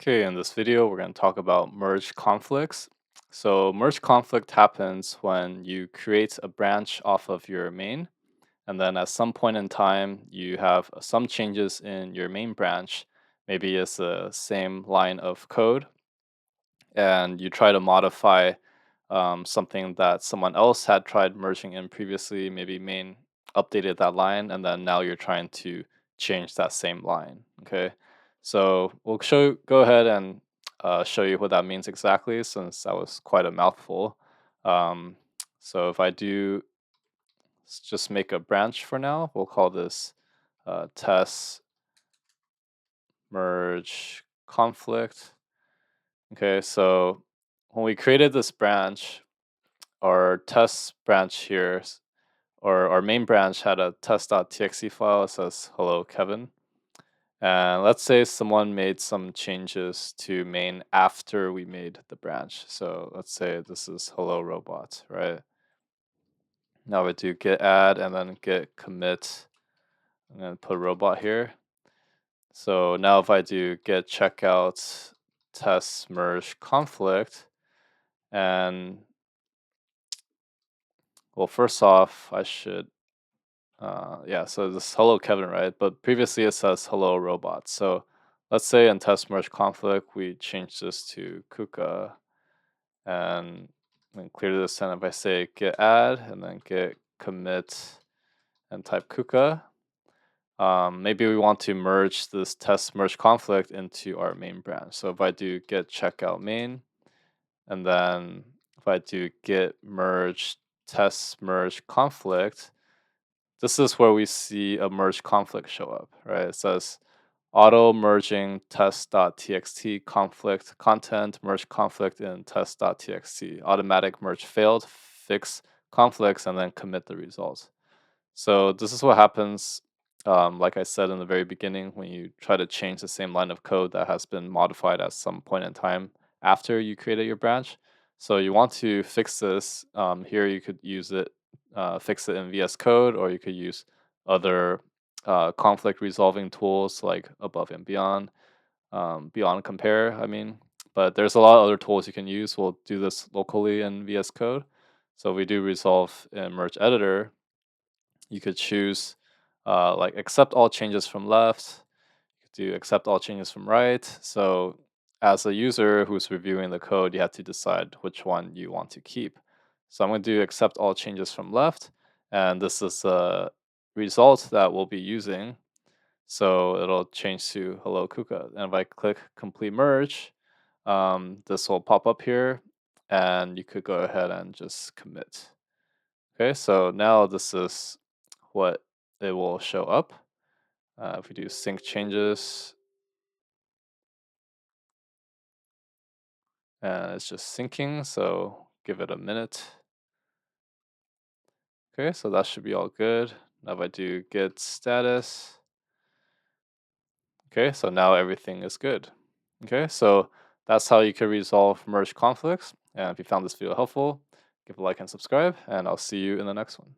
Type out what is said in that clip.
Okay, in this video, we're going to talk about merge conflicts. So, merge conflict happens when you create a branch off of your main, and then at some point in time, you have some changes in your main branch. Maybe it's the same line of code, and you try to modify something that someone else had tried merging in previously. Maybe main updated that line, and then now you're trying to change that same line. Okay, so we'll go ahead and show you what that means exactly, since that was quite a mouthful. Um, so if I do just make a branch for now, we'll call this test merge conflict. Okay, so when we created this branch, our test branch here, or our main branch had a test.txt file that says hello Kevin. And let's say someone made some changes to main after we made the branch. So let's say this is hello robot, right? Now we do git add and then git commit. I'm gonna put robot here. So now if I do git checkout test merge conflict, and well, first off, I should yeah, so this hello Kevin, right? But previously it says hello robot. So let's say in test merge conflict, we change this to Kuka and then clear this. And if I say git add and then git commit and type Kuka, maybe we want to merge this test merge conflict into our main branch. So if I do git checkout main, and then if I do git merge test merge conflict, this is where we see a merge conflict show up, right? It says auto merging test.txt conflict content merge conflict in test.txt. Automatic merge failed, fix conflicts, and then commit the results. So this is what happens, like I said in the very beginning, when you try to change the same line of code that has been modified at some point in time after you created your branch. So you want to fix this. Here you could use it, fix it in VS Code, or you could use other conflict resolving tools like Above and Beyond, Beyond Compare. I mean, but there's a lot of other tools you can use. We'll do this locally in VS Code. So we do resolve in Merge Editor. You could choose like accept all changes from left. You could do accept all changes from right. So as a user who's reviewing the code, you have to decide which one you want to keep. So I'm going to do accept all changes from left, and this is the result that we'll be using. So it'll change to hello Kuka. And if I click complete merge, this will pop up here, and you could go ahead and just commit. Okay, so now this is what it will show up. If we do sync changes, and it's just syncing, so give it a minute. Okay, so that should be all good. Now if I do git status, okay, so now everything is good. Okay, so that's how you can resolve merge conflicts. And if you found this video helpful, give a like and subscribe, and I'll see you in the next one.